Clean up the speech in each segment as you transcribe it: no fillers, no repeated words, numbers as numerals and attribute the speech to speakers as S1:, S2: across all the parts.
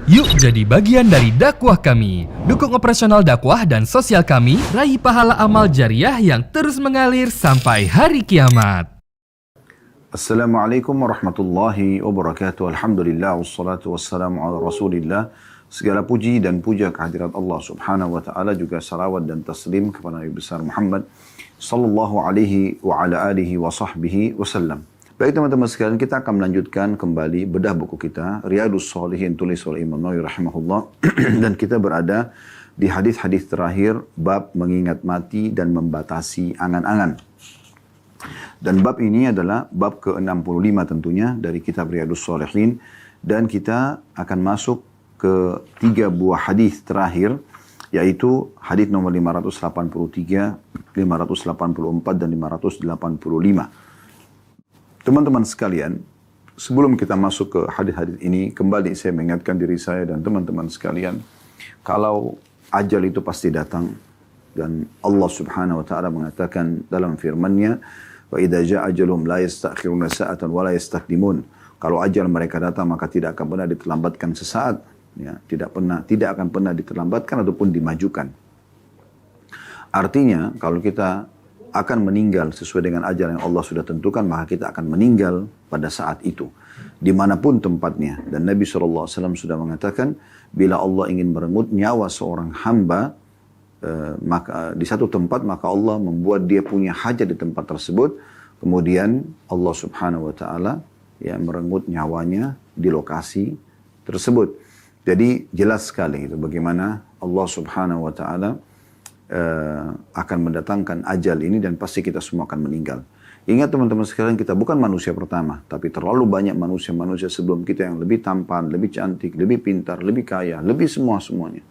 S1: Yuk jadi bagian dari dakwah kami. Dukung operasional dakwah dan sosial kami, raih pahala amal jariah yang terus mengalir sampai hari kiamat.
S2: Assalamualaikum warahmatullahi wabarakatuh. Alhamdulillah wassalatu wassalamu ala Rasulillah. Segala puji dan puja kehadirat Allah Subhanahu wa taala, juga salawat dan taslim kepada Nabi besar Muhammad sallallahu alaihi wa ala alihi wa sahbihi wasallam. Baik teman-teman sekalian, kita akan melanjutkan kembali bedah buku kita Riyadhus Shalihin tulis oleh Imam Nawawi rahimahullah dan kita berada di hadis-hadis terakhir bab mengingat mati dan membatasi angan-angan. Dan bab ini adalah bab ke-65 tentunya dari kitab Riyadhus Shalihin, dan kita akan masuk ke 3 buah hadis terakhir, yaitu hadis nomor 583, 584 dan 585. Teman-teman sekalian, sebelum kita masuk ke hadis-hadis ini, kembali saya mengingatkan diri saya dan teman-teman sekalian, kalau ajal itu pasti datang, dan Allah Subhanahu wa taala mengatakan dalam firman-Nya, "Wa idza jaa ajaluhum la yastakhiruna sa'atan wa la yastaqdimun." Kalau ajal mereka datang maka tidak akan pernah diterlambatkan sesaat, ya, tidak akan pernah diterlambatkan ataupun dimajukan. Artinya, kalau kita akan meninggal sesuai dengan ajal yang Allah sudah tentukan, maka kita akan meninggal pada saat itu, dimanapun tempatnya. Dan Nabi SAW sudah mengatakan, bila Allah ingin merenggut nyawa seorang hamba, maka di satu tempat, maka Allah membuat dia punya hajat di tempat tersebut. Kemudian Allah Subhanahu wa taala ya merenggut nyawanya di lokasi tersebut. Jadi jelas sekali itu bagaimana Allah Subhanahu wa taala akan mendatangkan ajal ini, dan pasti kita semua akan meninggal. Ingat teman-teman sekalian, kita bukan manusia pertama, tapi terlalu banyak manusia-manusia sebelum kita yang lebih tampan, lebih cantik, lebih pintar, lebih kaya, lebih semuanya.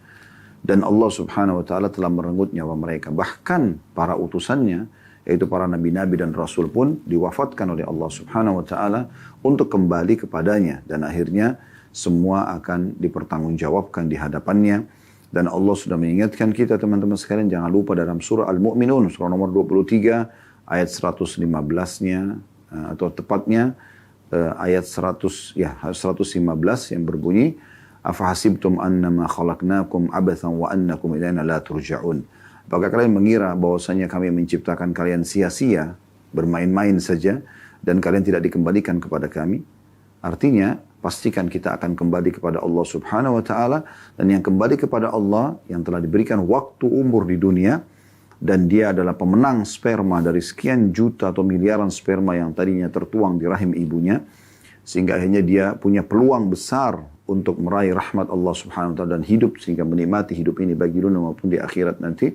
S2: Dan Allah Subhanahu wa taala telah merenggut nyawa mereka. Bahkan para utusannya, yaitu para nabi-nabi dan rasul pun diwafatkan oleh Allah Subhanahu wa taala untuk kembali kepadanya, dan akhirnya semua akan dipertanggungjawabkan di hadapannya. Dan Allah sudah mengingatkan kita teman-teman sekalian, jangan lupa dalam surah Al-Mu'minun, surah nomor 23, ayat 115-nya, atau tepatnya ayat 115 yang berbunyi, "Afahasibtum annama khalaqnakum abathan wa annakum ilaina la turja'un." Apakah kalian mengira bahwasanya kami menciptakan kalian sia-sia, bermain-main saja, dan kalian tidak dikembalikan kepada kami? Artinya, pastikan kita akan kembali kepada Allah Subhanahu wa taala, dan yang kembali kepada Allah yang telah diberikan waktu umur di dunia, dan dia adalah pemenang sperma dari sekian juta atau miliaran sperma yang tadinya tertuang di rahim ibunya, sehingga akhirnya dia punya peluang besar untuk meraih rahmat Allah Subhanahu wa taala dan hidup sehingga menikmati hidup ini baik di dunia maupun di akhirat nanti.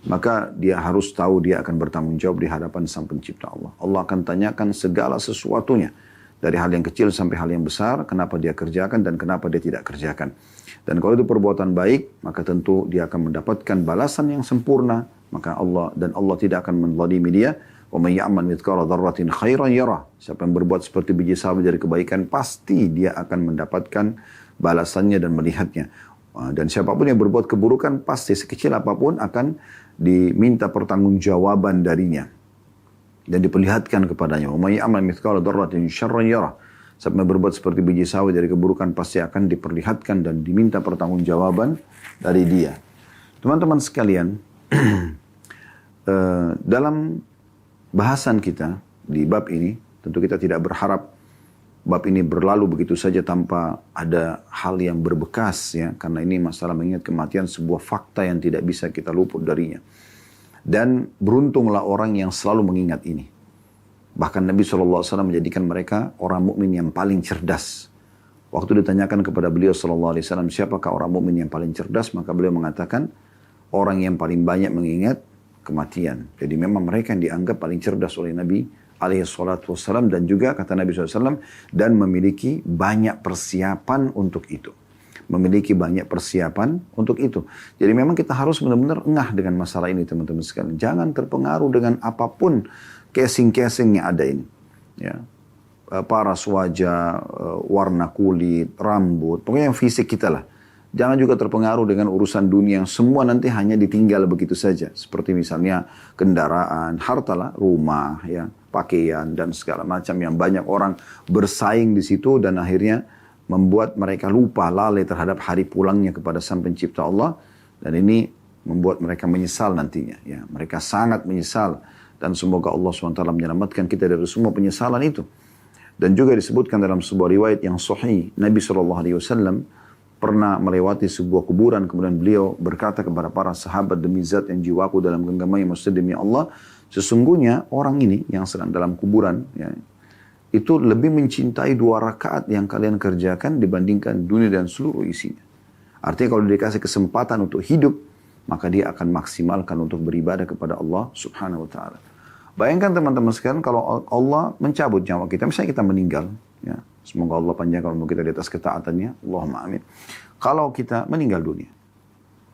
S2: Maka dia harus tahu dia akan bertanggung jawab di hadapan Sang Pencipta Allah. Allah akan tanyakan segala sesuatunya, dari hal yang kecil sampai hal yang besar, kenapa dia kerjakan dan kenapa dia tidak kerjakan. Dan kalau itu perbuatan baik, maka tentu dia akan mendapatkan balasan yang sempurna. Maka Allah tidak akan menzalimi dia. Wa may ya'mal mithqala dzarratin khairan yarah. Siapa yang berbuat seperti biji sawi dari kebaikan, pasti dia akan mendapatkan balasannya dan melihatnya. Dan siapapun yang berbuat keburukan, pasti sekecil apapun akan diminta pertanggungjawaban darinya dan diperlihatkan kepadanya. Wa may ya'mal mithqala dzarratin syarran yarah. Siapa yang berbuat seperti biji sawi dari keburukan, pasti akan diperlihatkan dan diminta pertanggungjawaban dari dia. Teman-teman sekalian, dalam bahasan kita di bab ini, tentu kita tidak berharap bab ini berlalu begitu saja tanpa ada hal yang berbekas, ya, karena ini masalah mengingat kematian, sebuah fakta yang tidak bisa kita luput darinya. Dan beruntunglah orang yang selalu mengingat ini. Bahkan Nabi SAW menjadikan mereka orang mukmin yang paling cerdas. Waktu ditanyakan kepada beliau SAW, siapakah orang mukmin yang paling cerdas? Maka beliau mengatakan, orang yang paling banyak mengingat kematian. Jadi memang mereka yang dianggap paling cerdas oleh Nabi SAW. Dan juga kata Nabi SAW, dan memiliki banyak persiapan untuk itu. Memiliki banyak persiapan untuk itu. Jadi memang kita harus benar-benar engah dengan masalah ini teman-teman sekalian. Jangan terpengaruh dengan apapun casing-casing yang ada ini. Ya. Paras wajah, warna kulit, rambut, pokoknya yang fisik kita lah. Jangan juga terpengaruh dengan urusan dunia yang semua nanti hanya ditinggal begitu saja. Seperti misalnya kendaraan, hartalah, rumah, ya, pakaian dan segala macam yang banyak orang bersaing di situ dan akhirnya membuat mereka lupa, lalai terhadap hari pulangnya kepada Sang Pencipta Allah, dan ini membuat mereka menyesal nantinya. Ya, mereka sangat menyesal, dan semoga Allah SWT menyelamatkan kita dari semua penyesalan itu. Dan juga disebutkan dalam sebuah riwayat yang sahih, Nabi SAW pernah melewati sebuah kuburan, kemudian beliau berkata kepada para sahabat, demi zat yang jiwaku dalam genggamannya, maksudnya demi Allah, sesungguhnya orang ini yang sedang dalam kuburan, ya, itu lebih mencintai 2 rakaat yang kalian kerjakan dibandingkan dunia dan seluruh isinya. Artinya kalau dikasih kesempatan untuk hidup, maka dia akan maksimalkan untuk beribadah kepada Allah Subhanahu wa Ta'ala. Bayangkan teman-teman sekalian, kalau Allah mencabut nyawa kita, misalnya kita meninggal, ya, semoga Allah panjangkan umur kita di atas ketaatannya, Allahumma amin. Kalau kita meninggal dunia,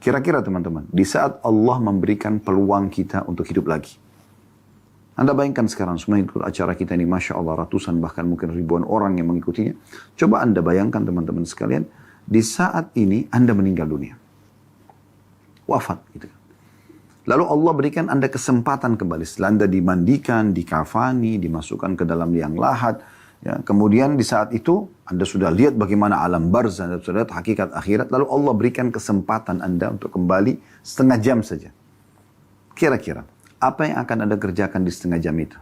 S2: kira-kira teman-teman, di saat Allah memberikan peluang kita untuk hidup lagi, Anda bayangkan sekarang semua ikut acara kita ini, Masya Allah, ratusan bahkan mungkin ribuan orang yang mengikutinya. Coba Anda bayangkan teman-teman sekalian, di saat ini Anda meninggal dunia. Wafat gitu. Lalu Allah berikan Anda kesempatan kembali. Setelah Anda dimandikan, dikafani, dimasukkan ke dalam liang lahat. Ya, kemudian di saat itu Anda sudah lihat bagaimana alam barzah, Anda sudah lihat hakikat akhirat. Lalu Allah berikan kesempatan Anda untuk kembali setengah jam saja. Kira-kira apa yang akan Anda kerjakan di setengah jam itu?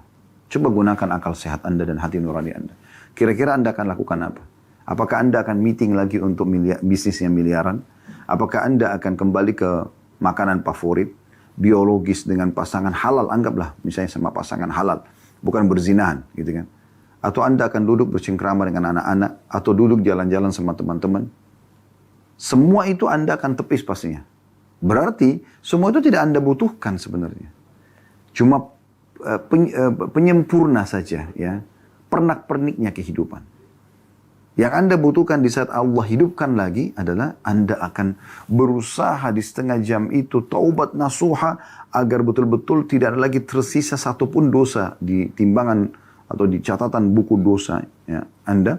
S2: Coba gunakan akal sehat Anda dan hati nurani Anda. Kira-kira Anda akan lakukan apa? Apakah Anda akan meeting lagi untuk bisnis yang miliaran? Apakah Anda akan kembali ke makanan favorit, biologis dengan pasangan halal, anggaplah misalnya sama pasangan halal, bukan berzinahan gitu kan? Atau Anda akan duduk bercengkrama dengan anak-anak, atau duduk jalan-jalan sama teman-teman? Semua itu Anda akan tepis pastinya. Berarti semua itu tidak Anda butuhkan sebenarnya. Cuma penyempurna saja, ya, pernak-perniknya kehidupan. Yang Anda butuhkan di saat Allah hidupkan lagi adalah Anda akan berusaha di setengah jam itu taubat nasuha agar betul-betul tidak ada lagi tersisa satupun dosa di timbangan atau di catatan buku dosa, ya, Anda.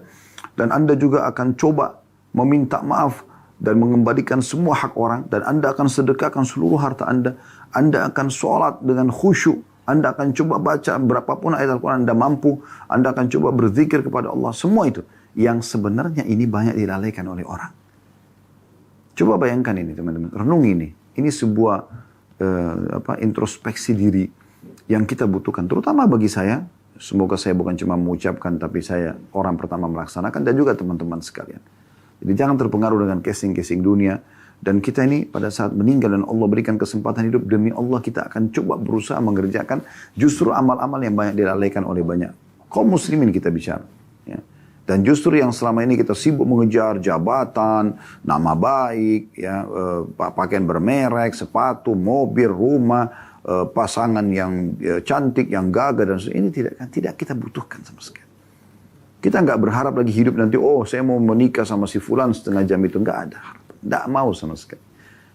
S2: Dan Anda juga akan coba meminta maaf dan mengembalikan semua hak orang, dan Anda akan sedekahkan seluruh harta Anda. Anda akan sholat dengan khusyuk. Anda akan coba baca berapapun ayat Al-Quran Anda mampu. Anda akan coba berzikir kepada Allah. Semua itu yang sebenarnya ini banyak dilalaikan oleh orang. Coba bayangkan ini teman-teman. Renungi ini. Ini sebuah introspeksi diri yang kita butuhkan. Terutama bagi saya. Semoga saya bukan cuma mengucapkan, tapi saya orang pertama melaksanakan, dan juga teman-teman sekalian. Jadi jangan terpengaruh dengan casing-casing dunia. Dan kita ini pada saat meninggal dan Allah berikan kesempatan hidup, demi Allah kita akan coba berusaha mengerjakan justru amal-amal yang banyak dilalaikan oleh banyak kaum muslimin kita bicara. Ya. Dan justru yang selama ini kita sibuk mengejar jabatan, nama baik, ya, pakaian bermerek, sepatu, mobil, rumah, pasangan yang cantik, yang gagah, dan ini tidak kita butuhkan sama sekali. Kita nggak berharap lagi hidup nanti, oh saya mau menikah sama si fulan setengah jam itu. Nggak ada. Tidak mau sama sekali.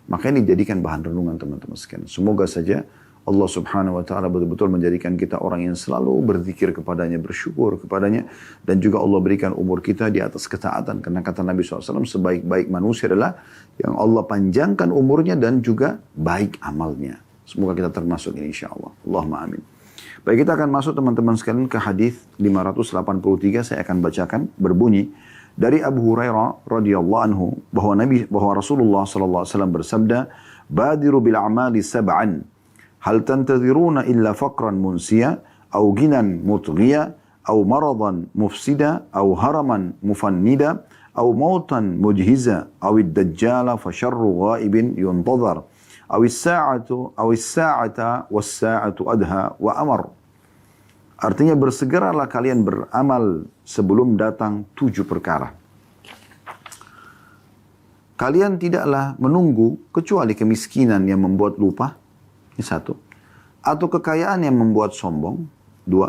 S2: Maka ini dijadikan bahan renungan teman-teman sekalian. Semoga saja Allah Subhanahu wa Ta'ala betul-betul menjadikan kita orang yang selalu berzikir kepadanya, bersyukur kepadanya, dan juga Allah berikan umur kita di atas ketaatan. Karena kata Nabi SAW, sebaik-baik manusia adalah yang Allah panjangkan umurnya dan juga baik amalnya. Semoga kita termasuk ini insyaAllah. Allahumma amin. Baik, kita akan masuk teman-teman sekalian ke hadis 583. Saya akan bacakan, berbunyi dari Abu Hurairah radhiyallahu anhu bahwa Rasulullah sallallahu alaihi wasallam bersabda, "Badiru bil a'mali sab'an. Hal tantadhiruna illa faqran munsiya aw ginan mutghiya aw maradan mufsida aw haraman mufannida aw mautan mujhiza aw ad-dajjala fa syarru ghaibin yuntadhar aw as-sa'ata was-sa'atu adha wa amar." Artinya bersegeralah kalian beramal sebelum datang 7 perkara. Kalian tidaklah menunggu kecuali kemiskinan yang membuat lupa, ini 1. Atau kekayaan yang membuat sombong, 2.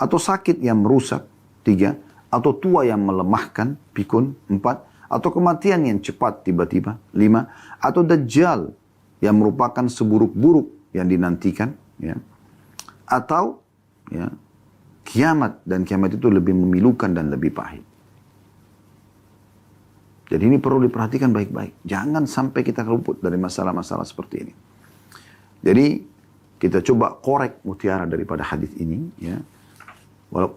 S2: Atau sakit yang merusak, 3. Atau tua yang melemahkan, pikun, 4. Atau kematian yang cepat tiba-tiba, 5. Atau dajjal yang merupakan seburuk-buruk yang dinantikan, ya. Atau ya, kiamat, dan kiamat itu lebih memilukan dan lebih pahit. Jadi ini perlu diperhatikan baik-baik. Jangan sampai kita luput dari masalah-masalah seperti ini. Jadi kita coba korek mutiara daripada hadis ini, ya.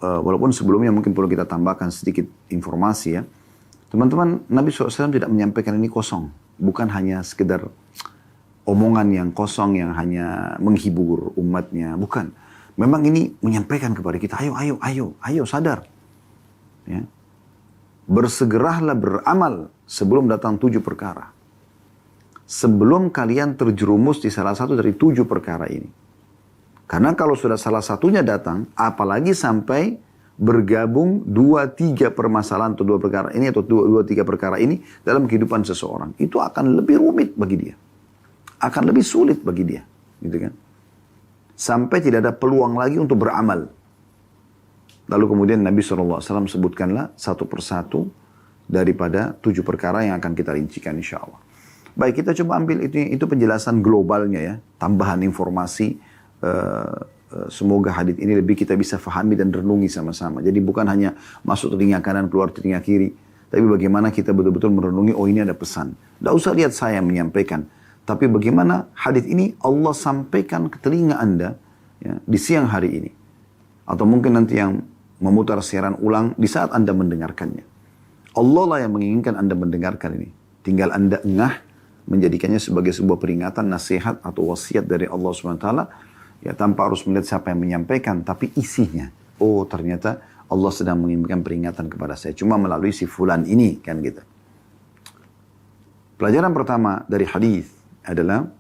S2: Walaupun sebelumnya mungkin perlu kita tambahkan sedikit informasi, ya. Teman-teman, Nabi SAW tidak menyampaikan ini kosong. Bukan hanya sekedar omongan yang kosong yang hanya menghibur umatnya. Bukan. Memang ini menyampaikan kepada kita, ayo sadar. Ya. Bersegeralah beramal sebelum datang 7 perkara. Sebelum kalian terjerumus di salah satu dari 7 perkara ini. Karena kalau sudah salah satunya datang, apalagi sampai bergabung 2-3 permasalahan atau 2 perkara ini atau 2-3 perkara ini dalam kehidupan seseorang. Itu akan lebih rumit bagi dia. Akan lebih sulit bagi dia. Gitu kan? Sampai tidak ada peluang lagi untuk beramal. Lalu kemudian Nabi SAW sebutkanlah satu persatu daripada 7 perkara yang akan kita rincikan insya Allah. Baik, kita coba ambil itu penjelasan globalnya ya. Tambahan informasi. Semoga hadits ini lebih kita bisa fahami dan renungi sama-sama. Jadi bukan hanya masuk telinga kanan, keluar telinga kiri. Tapi bagaimana kita betul-betul merenungi, oh ini ada pesan. Tidak usah lihat saya menyampaikan. Tapi bagaimana hadits ini Allah sampaikan ke telinga Anda ya, di siang hari ini. Atau mungkin nanti yang memutar siaran ulang di saat Anda mendengarkannya. Allah lah yang menginginkan Anda mendengarkan ini. Tinggal Anda engah menjadikannya sebagai sebuah peringatan, nasihat atau wasiat dari Allah SWT. Ya, tanpa harus melihat siapa yang menyampaikan, tapi isinya. Oh, ternyata Allah sedang mengirimkan peringatan kepada saya. Cuma melalui si fulan ini, kan gitu. Pelajaran pertama dari hadis adalah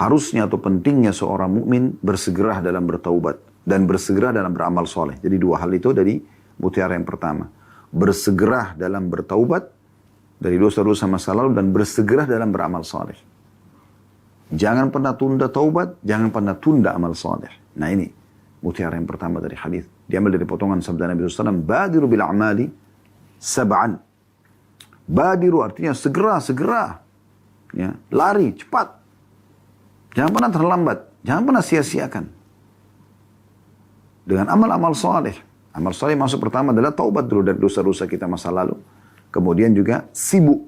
S2: harusnya atau pentingnya seorang mukmin bersegera dalam bertaubat dan bersegera dalam beramal soleh. Jadi 2 hal itu dari mutiara yang pertama. Bersegera dalam bertaubat dari dosa-dosa masa lalu dan bersegera dalam beramal soleh. Jangan pernah tunda taubat, jangan pernah tunda amal soleh. Nah ini mutiara yang pertama dari hadis. Diambil dari potongan sabda Nabi SAW, Badiru bil a'mali sab'an. Badiru artinya segera. Ya, lari, cepat. Jangan pernah terlambat, jangan pernah sia-siakan. Dengan amal-amal soleh. Amal soleh masuk pertama adalah taubat dulu dari dosa-dosa kita masa lalu. Kemudian juga sibuk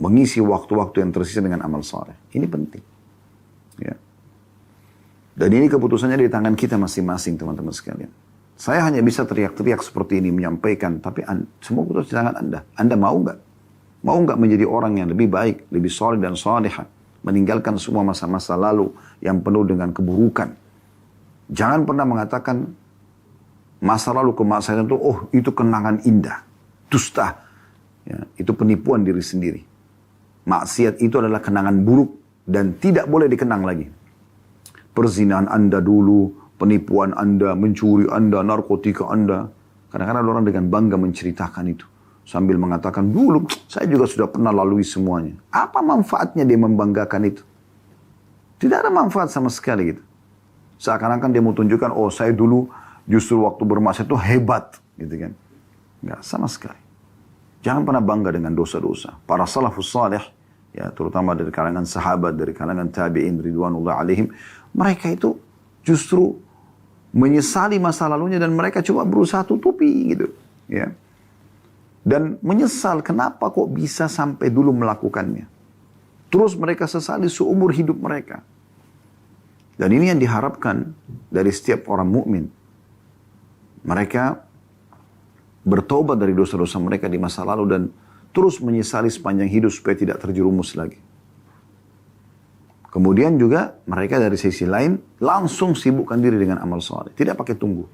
S2: mengisi waktu-waktu yang tersisa dengan amal soleh. Ini penting. Ya. Dan ini keputusannya di tangan kita masing-masing teman-teman sekalian. Saya hanya bisa teriak-teriak seperti ini menyampaikan, tapi semua keputusan di tangan Anda. Anda mau nggak? Mau nggak menjadi orang yang lebih baik, lebih soleh dan solehah, meninggalkan semua masa-masa lalu yang penuh dengan keburukan. Jangan pernah mengatakan masa lalu ke masa itu, oh itu kenangan indah, dusta, ya, itu penipuan diri sendiri. Maksiat itu adalah kenangan buruk. Dan tidak boleh dikenang lagi. Perzinahan Anda dulu, penipuan Anda, mencuri Anda, narkotika Anda. Kadang-kadang orang dengan bangga menceritakan itu. Sambil mengatakan, dulu saya juga sudah pernah lalui semuanya. Apa manfaatnya dia membanggakan itu? Tidak ada manfaat sama sekali gitu. Seakan-akan dia mau tunjukkan, oh saya dulu justru waktu bermaksiat itu hebat. Gitu kan. Enggak, sama sekali. Jangan pernah bangga dengan dosa-dosa. Para salafus salih, ya, terutama dari kalangan sahabat, dari kalangan tabi'in, ridwanullah alaihim, mereka itu justru menyesali masa lalunya dan mereka coba berusaha tutupi gitu. Ya. Dan menyesal kenapa kok bisa sampai dulu melakukannya. Terus mereka sesali seumur hidup mereka. Dan ini yang diharapkan dari setiap orang mukmin. Mereka bertobat dari dosa-dosa mereka di masa lalu dan terus menyesali sepanjang hidup supaya tidak terjerumus lagi. Kemudian juga mereka dari sisi lain langsung sibukkan diri dengan amal soleh. Tidak pakai tunggu.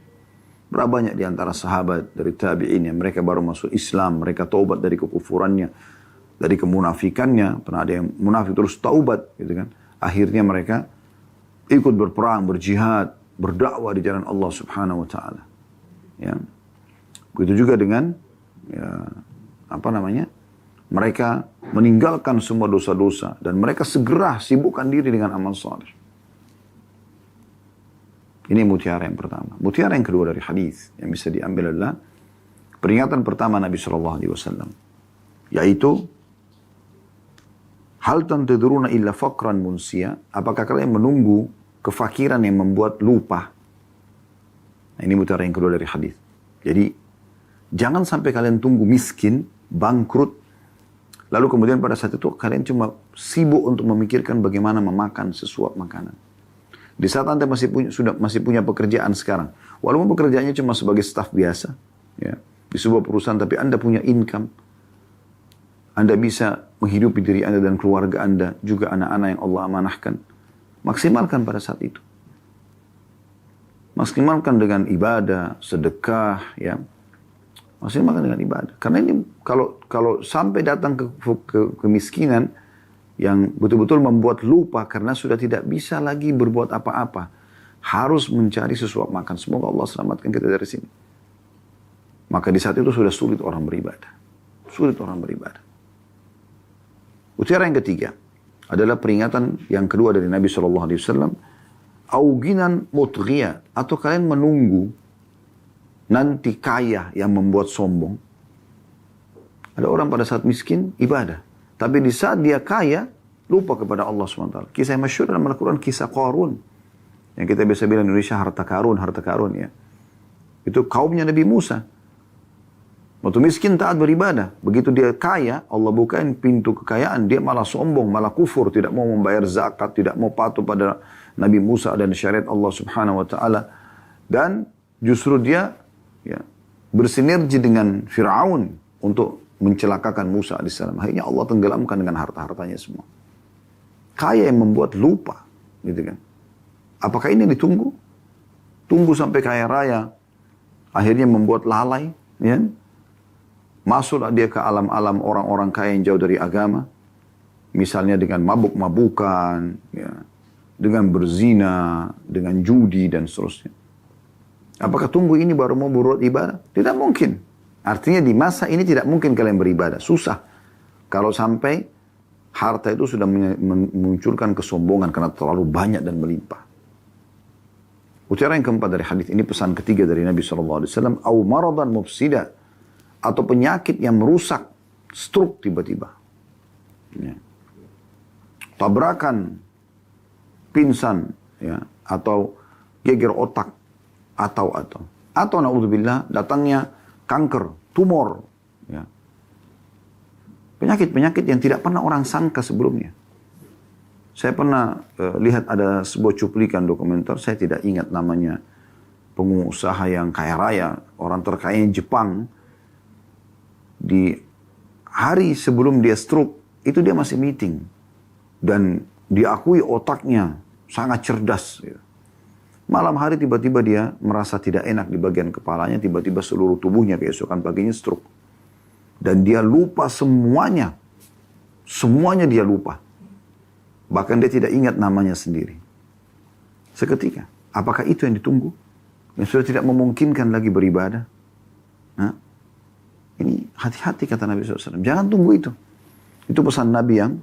S2: Berapa banyak di antara sahabat dari tabi'in yang mereka baru masuk Islam. Mereka taubat dari kekufurannya. Dari kemunafikannya. Pernah ada yang munafik terus taubat. Gitu kan. Akhirnya mereka ikut berperang, berjihad, berdakwah di jalan Allah subhanahu wa ta'ala. Ya. Begitu juga dengan mereka meninggalkan semua dosa-dosa dan mereka segera sibukkan diri dengan amal soleh. Ini mutiara yang pertama. Mutiara yang kedua dari hadis yang bisa diambil adalah peringatan pertama Nabi SAW, yaitu hal tantaduruna illa faqran munsia. Apakah kalian menunggu kefakiran yang membuat lupa? Nah, ini mutiara yang kedua dari hadis. Jadi jangan sampai kalian tunggu miskin, bangkrut, lalu kemudian pada saat itu kalian cuma sibuk untuk memikirkan bagaimana memakan sesuap makanan. Di saat Anda masih punya pekerjaan sekarang, walaupun pekerjaannya cuma sebagai staf biasa, ya, di sebuah perusahaan, tapi Anda punya income, Anda bisa menghidupi diri Anda dan keluarga Anda, juga anak-anak yang Allah amanahkan. Maksimalkan pada saat itu. Maksimalkan dengan ibadah, sedekah, ya. Maksimalkan dengan ibadah. Karena ini kalau sampai datang ke kemiskinan yang betul-betul membuat lupa karena sudah tidak bisa lagi berbuat apa-apa, harus mencari sesuap makan. Semoga Allah selamatkan kita dari sini. Maka di saat itu sudah sulit orang beribadah. Sulit orang beribadah. Mutiara yang ketiga adalah peringatan yang kedua dari Nabi SAW. Auginan mutghiyah, atau kalian menunggu nanti kaya yang membuat sombong. Ada orang pada saat miskin ibadah, tapi di saat dia kaya lupa kepada Allah SWT. Kisah yang masyhur dalam Al-Quran, kisah Qarun, yang kita biasa bilang Indonesia harta karun ya. Itu kaumnya Nabi Musa. Waktu miskin taat beribadah, begitu dia kaya, Allah bukain pintu kekayaan, dia malah sombong, malah kufur, tidak mau membayar zakat, tidak mau patuh pada Nabi Musa dan syariat Allah Subhanahu wa taala, dan justru dia ya, bersinergi dengan Firaun untuk mencelakakan Musa alaihissalam. Akhirnya Allah tenggelamkan dengan harta-hartanya semua. Kaya yang membuat lupa, gitu kan? Apakah ini ditunggu? Tunggu sampai kaya raya, akhirnya membuat lalai, ya? Masuklah dia ke alam-alam orang-orang kaya yang jauh dari agama, misalnya dengan mabuk-mabukan, ya, dengan berzina, dengan judi dan seterusnya. Apakah tunggu ini baru mau berbuat ibadah? Tidak mungkin. Artinya di masa ini tidak mungkin kalian beribadah. Susah. Kalau sampai harta itu sudah memunculkan kesombongan karena terlalu banyak dan melimpah. Mutiara yang keempat dari hadis ini, pesan ketiga dari Nabi SAW. Au maradan mufsida, atau penyakit yang merusak, stroke tiba-tiba. Ya. Tabrakan, pingsan, ya, atau geger otak, atau naudzubillah datangnya kanker, tumor, ya. Penyakit-penyakit yang tidak pernah orang sangka sebelumnya. Saya pernah lihat ada sebuah cuplikan dokumenter, saya tidak ingat namanya, pengusaha yang kaya raya, orang terkaya Jepang, di hari sebelum dia stroke, itu dia masih meeting. Dan diakui otaknya sangat cerdas. Malam hari tiba-tiba dia merasa tidak enak di bagian kepalanya, tiba-tiba seluruh tubuhnya keesokan paginya stroke. Dan dia lupa semuanya. Semuanya dia lupa. Bahkan dia tidak ingat namanya sendiri. Seketika. Apakah itu yang ditunggu? Yang sudah tidak memungkinkan lagi beribadah? Nah, ini hati-hati kata Nabi SAW. Jangan tunggu itu. Itu pesan Nabi yang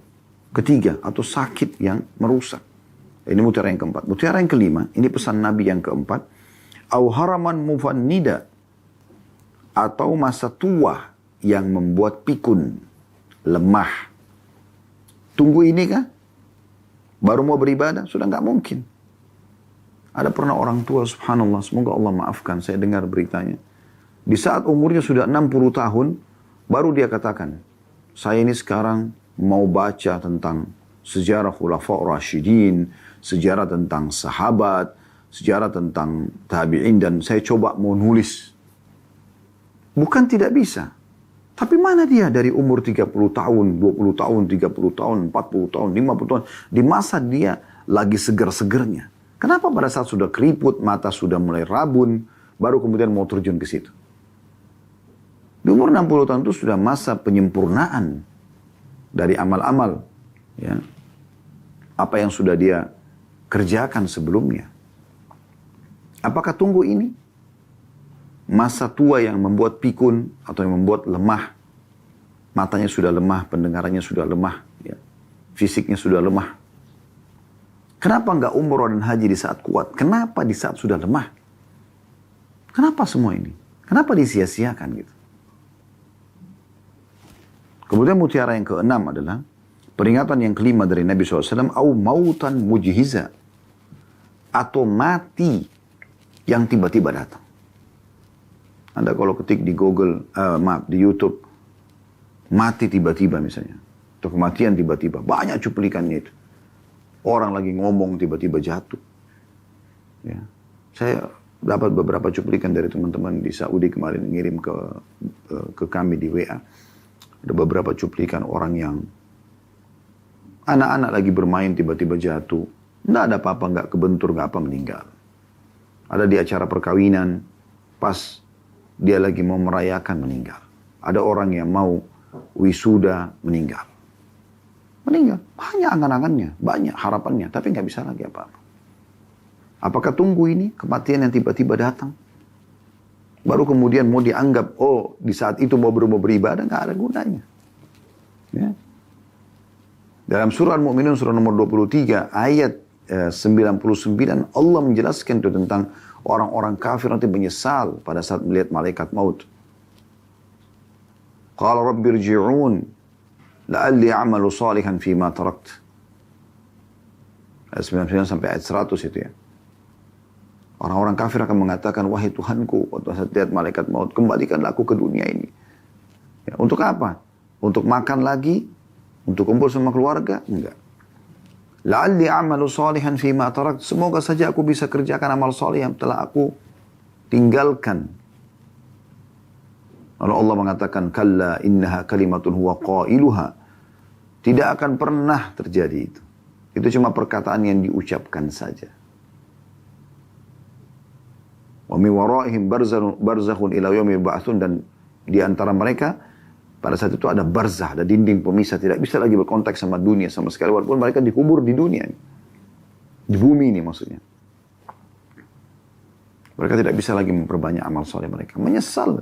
S2: ketiga. Atau sakit yang merusak. Ini mutiara yang keempat. Mutiara yang kelima. Ini pesan Nabi yang keempat. Au haraman mufannida. Atau masa tua yang membuat pikun. Lemah. Tunggu ini kah? Baru mau beribadah? Sudah nggak mungkin. Ada pernah orang tua, subhanallah, semoga Allah maafkan, saya dengar beritanya. Di saat umurnya sudah 60 tahun, baru dia katakan, saya ini sekarang mau baca tentang sejarah Khulafaur Rasyidin, sejarah tentang sahabat, sejarah tentang tabi'in, dan saya coba mau nulis. Bukan tidak bisa. Tapi mana dia dari umur 30 tahun, 20 tahun, 30 tahun, 40 tahun, 50 tahun. Di masa dia lagi seger-segernya. Kenapa pada saat sudah keriput, mata sudah mulai rabun, baru kemudian mau terjun ke situ? Di umur 60 tahun itu sudah masa penyempurnaan dari amal-amal. Ya. Apa yang sudah dia kerjakan sebelumnya. Apakah tunggu ini? Masa tua yang membuat pikun atau yang membuat lemah. Matanya sudah lemah, pendengarannya sudah lemah. Ya. Fisiknya sudah lemah. Kenapa enggak umroh dan haji di saat kuat? Kenapa di saat sudah lemah? Kenapa semua ini? Kenapa disia-siakan gitu? Kemudian mutiara yang keenam adalah peringatan yang kelima dari Nabi SAW. Au mautan mujhiza. Atau mati yang tiba-tiba datang. Anda kalau ketik di Google, di YouTube, mati tiba-tiba misalnya. Atau kematian tiba-tiba. Banyak cuplikannya itu. Orang lagi ngomong tiba-tiba jatuh. Ya. Saya dapat beberapa cuplikan dari teman-teman di Saudi kemarin ngirim ke kami di WA. Ada beberapa cuplikan orang yang anak-anak lagi bermain tiba-tiba jatuh. Tidak ada apa-apa, nggak kebentur, nggak apa, meninggal. Ada di acara perkawinan, pas dia lagi mau merayakan, meninggal. Ada orang yang mau wisuda, meninggal. Meninggal. Banyak angan-angannya, banyak harapannya, tapi nggak bisa lagi apa-apa. Apakah tunggu ini kematian yang tiba-tiba datang? Baru kemudian mau dianggap, oh di saat itu mau beribadah, nggak ada gunanya. Ya. Dalam surah Al-Mu'minun, surah nomor 23, ayat 99, Allah menjelaskan itu tentang orang-orang kafir nanti menyesal pada saat melihat malaikat maut. Qala rabbi rji'un, la'alli a'malu salihan fima tarakt. Ayat 99 sampai ayat 100 itu ya. Orang-orang kafir akan mengatakan, wahai Tuhanku, waktu saat lihat malaikat maut, kembalikanlah aku ke dunia ini. Ya, untuk apa? Untuk makan lagi? Untuk kumpul sama keluarga? Enggak. La'alli a'malu salihan fima tarakt. Semoga saja aku bisa kerjakan amal salih yang telah aku tinggalkan. Lalu Allah mengatakan, kalla innaha kalimatun huwa qailuha. Tidak akan pernah terjadi itu. Itu cuma perkataan yang diucapkan saja. Wa min waraihim barzakhun ila yaumil ba'tsun, dan di antara mereka pada saat itu ada barzah, ada dinding pemisah, tidak bisa lagi berkontak sama dunia sama sekali, walaupun mereka dikubur di dunia, di bumi ini maksudnya. Mereka tidak bisa lagi memperbanyak amal soleh mereka, menyesal.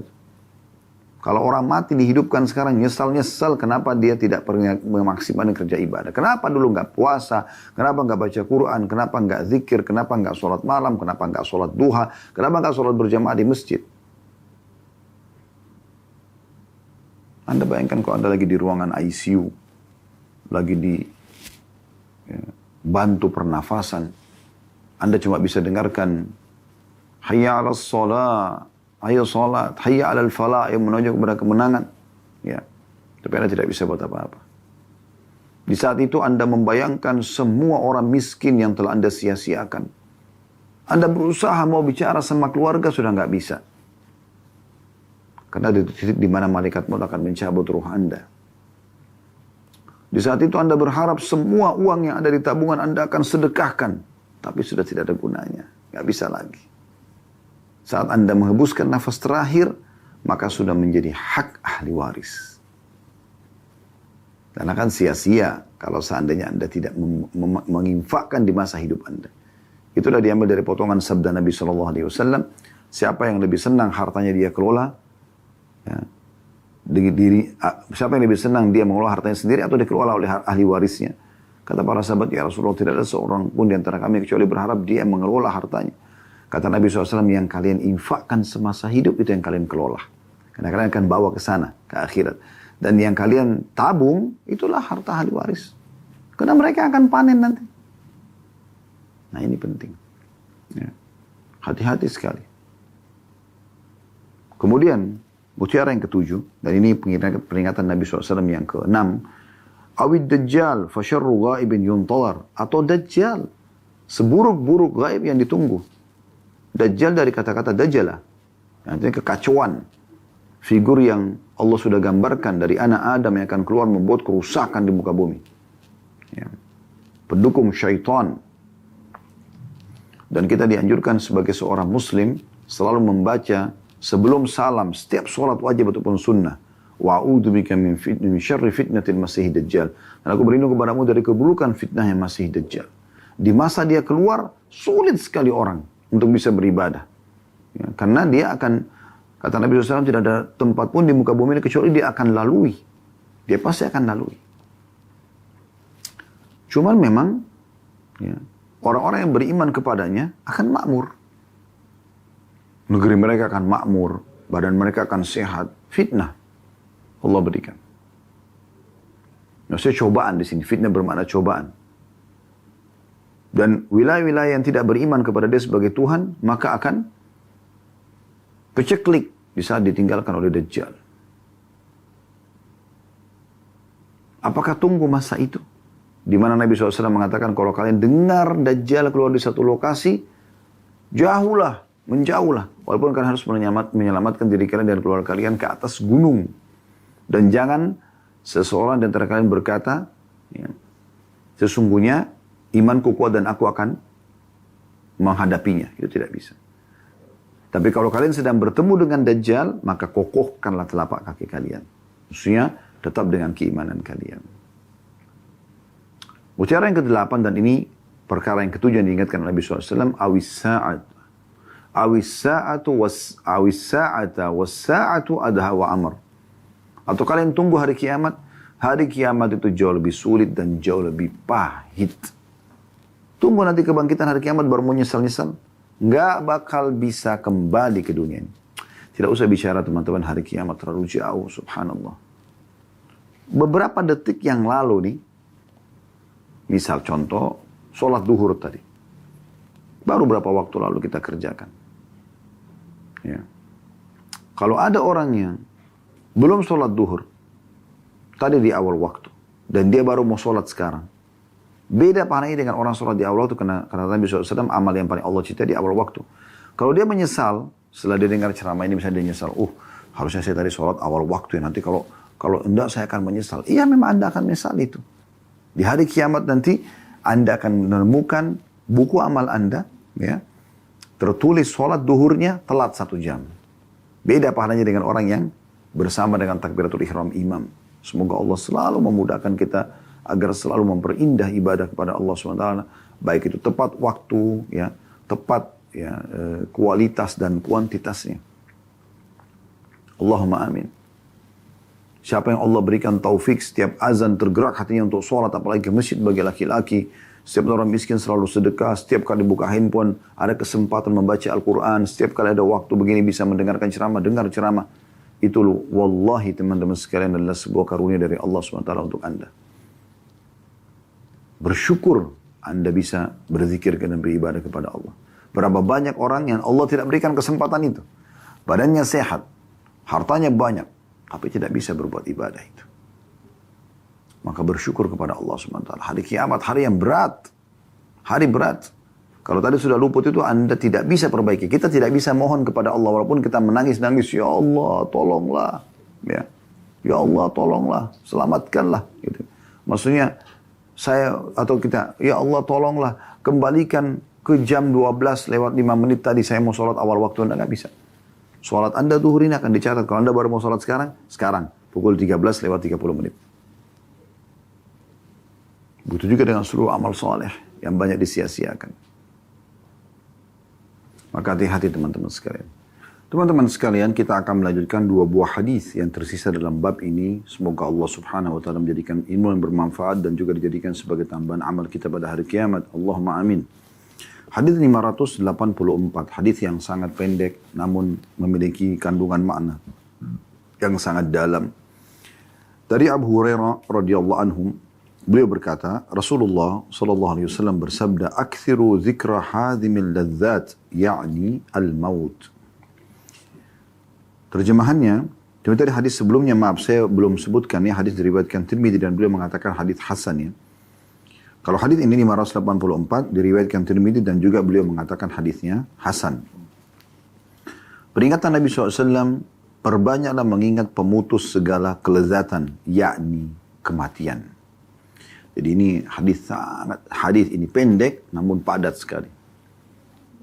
S2: Kalau orang mati dihidupkan sekarang, nyesal kenapa dia tidak pernah memaksimalkan kerja ibadah. Kenapa dulu nggak puasa, kenapa nggak baca Quran, kenapa nggak zikir, kenapa nggak sholat malam, kenapa nggak sholat duha, kenapa nggak sholat berjamaah di masjid. Anda bayangkan kalau Anda lagi di ruangan ICU, lagi di bantu pernafasan, Anda cuma bisa dengarkan hayya 'alas shalah, ayo salat, hayya 'alal falah, yang menuju kepada kemenangan. Ya. Tapi Anda tidak bisa buat apa-apa. Di saat itu Anda membayangkan semua orang miskin yang telah Anda sia-siakan. Anda berusaha mau bicara sama keluarga, sudah nggak bisa. Karena ada titik di mana malaikat maut akan mencabut ruh Anda. Di saat itu Anda berharap semua uang yang ada di tabungan Anda akan sedekahkan. Tapi sudah tidak ada gunanya. Nggak bisa lagi. Saat Anda menghembuskan nafas terakhir, maka sudah menjadi hak ahli waris. Dan akan sia-sia kalau seandainya Anda tidak menginfakkan di masa hidup Anda. Itulah diambil dari potongan sabda Nabi SAW. Siapa yang lebih senang hartanya dia kelola, ya, siapa yang lebih senang dia mengelola hartanya sendiri atau dikelola oleh ahli warisnya? Kata para sahabat, ya Rasulullah, tidak ada seorang pun di antara kami kecuali berharap dia mengelola hartanya. Kata Nabi SAW, yang kalian infakkan semasa hidup itu yang kalian kelola. Karena kalian akan bawa ke sana, ke akhirat. Dan yang kalian tabung, itulah harta ahli waris. Karena mereka akan panen nanti. Nah ini penting. Ya. Hati-hati sekali. Kemudian, mutiara yang ketujuh, dan ini peringatan Nabi SAW yang keenam, awid dajjal fasyarru ghaibin yuntawar, atau dajjal, seburuk-buruk gaib yang ditunggu. Dajjal dari kata-kata dajjalah, artinya kekacauan, figur yang Allah sudah gambarkan dari anak Adam yang akan keluar membuat kerusakan di muka bumi. Ya. Pendukung syaitan. Dan kita dianjurkan sebagai seorang muslim selalu membaca sebelum salam setiap sholat wajib ataupun sunnah. Wa'udzubika min syarri fitnatil masih dajjal. Dan aku berlindung kepadamu dari keburukan fitnah yang masih dajjal. Di masa dia keluar, sulit sekali orang untuk bisa beribadah. Ya, karena dia akan, kata Nabi SAW, tidak ada tempat pun di muka bumi ini kecuali dia akan lalui. Dia pasti akan lalui. Cuman memang, ya, orang-orang yang beriman kepadanya akan makmur. Negeri mereka akan makmur, badan mereka akan sehat. Fitnah Allah berikan. Maksudnya cobaan di sini. Fitnah bermakna cobaan. Dan wilayah-wilayah yang tidak beriman kepada dia sebagai Tuhan, maka akan peceklik di saat ditinggalkan oleh Dajjal. Apakah tunggu masa itu? Di mana Nabi SAW mengatakan, kalau kalian dengar Dajjal keluar di satu lokasi, jauhlah, menjauhlah. Walaupun kalian harus menyelamatkan diri kalian dan keluarga kalian ke atas gunung. Dan jangan seseorang di antara kalian berkata, ya, sesungguhnya imanku kuat dan aku akan menghadapinya. Itu tidak bisa. Tapi kalau kalian sedang bertemu dengan Dajjal, maka kokohkanlah telapak kaki kalian. Maksudnya, tetap dengan keimanan kalian. Mutiara yang ke-8, dan ini perkara yang ke-7 yang diingatkan oleh Nabi SAW, awis sa'ata adha wa amr. Atau kalian tunggu hari kiamat itu jauh lebih sulit dan jauh lebih pahit. Tunggu nanti kebangkitan hari kiamat baru mau nyesal-nyesal. Nggak bakal bisa kembali ke dunia ini. Tidak usah bicara teman-teman hari kiamat terlalu jauh, subhanallah. Beberapa detik yang lalu nih, misal contoh, sholat duhur tadi. Baru berapa waktu lalu kita kerjakan. Ya. Kalau ada orang yang belum sholat duhur, tadi di awal waktu, dan dia baru mau sholat sekarang, beda pahalanya dengan orang sholat di awal waktu, karena Nabi SAW amal yang paling Allah cintai di awal waktu. Kalau dia menyesal, setelah dia dengar ceramah ini, misalnya dia menyesal, harusnya saya tadi sholat awal waktu ya, nanti kalau enggak saya akan menyesal. Iya, memang Anda akan menyesal itu. Di hari kiamat nanti, Anda akan menemukan buku amal Anda, ya, tertulis sholat duhurnya telat 1 jam. Beda pahalanya dengan orang yang bersama dengan takbiratul ihram imam. Semoga Allah selalu memudahkan kita agar selalu memperindah ibadah kepada Allah SWT, baik itu tepat waktu, ya, tepat, ya, kualitas dan kuantitasnya. Allahumma amin. Siapa yang Allah berikan taufik setiap azan tergerak hatinya untuk sholat, apalagi ke masjid bagi laki-laki. Setiap orang miskin selalu sedekah, setiap kali buka handphone ada kesempatan membaca Al-Quran, setiap kali ada waktu begini bisa mendengarkan ceramah, dengar ceramah. Itu loh, wallahi teman-teman sekalian adalah sebuah karunia dari Allah SWT untuk Anda. Bersyukur Anda bisa berzikir dan beribadah kepada Allah. Berapa banyak orang yang Allah tidak berikan kesempatan itu. Badannya sehat, hartanya banyak, tapi tidak bisa berbuat ibadah itu. Maka bersyukur kepada Allah SWT. Hari kiamat, hari yang berat. Hari berat. Kalau tadi sudah luput itu Anda tidak bisa perbaiki. Kita tidak bisa mohon kepada Allah. Walaupun kita menangis-nangis. Ya Allah tolonglah. Ya Allah tolonglah. Selamatkanlah. Gitu. Maksudnya ya Allah tolonglah. Kembalikan ke jam 12 lewat 5 menit tadi. Saya mau sholat awal waktu. Anda nggak bisa. Sholat Anda duhur ini akan dicatat. Kalau Anda baru mau sholat sekarang. Pukul 13 lewat 30 menit. Begitu juga dengan seluruh amal soleh yang banyak disia-siakan. Maka hati-hati teman-teman sekalian. Teman-teman sekalian, kita akan melanjutkan 2 buah hadis yang tersisa dalam bab ini. Semoga Allah Subhanahu wa taala menjadikan ilmu yang bermanfaat dan juga dijadikan sebagai tambahan amal kita pada hari kiamat. Allahumma amin. Hadis 584, hadis yang sangat pendek namun memiliki kandungan makna yang sangat dalam. Dari Abu Hurairah radhiyallahu anhu, beliau berkata, Rasulullah sallallahu alaihi wasallam bersabda, "Aktsiru dzikra hadhimil ladzat, yakni al-maut." Terjemahannya, dari hadis sebelumnya, maaf saya belum sebutkan ya, hadis diriwayatkan Tirmidzi dan beliau mengatakan hadis hasan ya. Kalau hadis ini 584 diriwayatkan Tirmidzi dan juga beliau mengatakan hadisnya hasan. Peringatan Nabi SAW, perbanyaklah mengingat pemutus segala kelezatan, yakni kematian. Jadi ini hadis ini pendek namun padat sekali.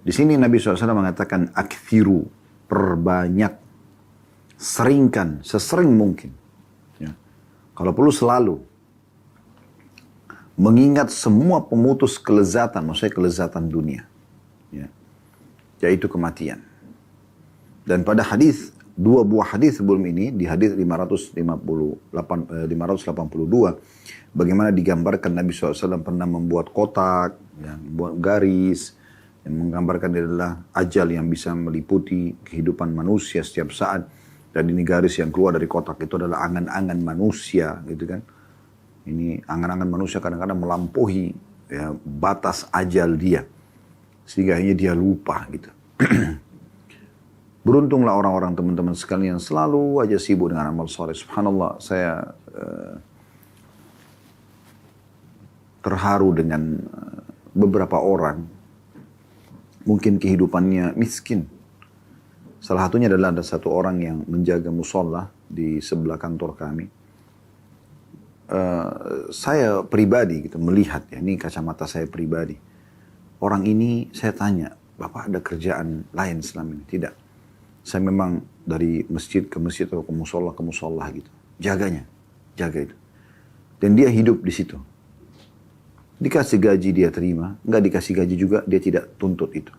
S2: Di sini Nabi SAW mengatakan akthiru, perbanyak, seringkan, sesering mungkin. Ya. Kalau perlu selalu mengingat semua pemutus kelezatan, maksudnya kelezatan dunia, ya, yaitu kematian. Dan pada hadis, 2 buah hadis sebelum ini, di hadis 582, bagaimana digambarkan Nabi SAW pernah membuat kotak, yang membuat garis, yang menggambarkan adalah ajal yang bisa meliputi kehidupan manusia setiap saat. Dan ini garis yang keluar dari kotak itu adalah angan-angan manusia, gitu kan. Ini angan-angan manusia kadang-kadang melampaui ya, batas ajal dia. Sehingga akhirnya dia lupa gitu. Beruntunglah orang-orang teman-teman sekalian yang selalu aja sibuk dengan amal soleh. Subhanallah, saya terharu dengan beberapa orang. Mungkin kehidupannya miskin. Salah satunya adalah ada satu orang yang menjaga musola di sebelah kantor kami. saya pribadi gitu melihat ya, ini kacamata saya pribadi. Orang ini saya tanya, Bapak ada kerjaan lain selama ini? Tidak. Saya memang dari masjid ke masjid atau ke musola gitu. Jaganya, jaga itu. Dan dia hidup di situ. Dikasih gaji dia terima, nggak dikasih gaji juga dia tidak tuntut itu.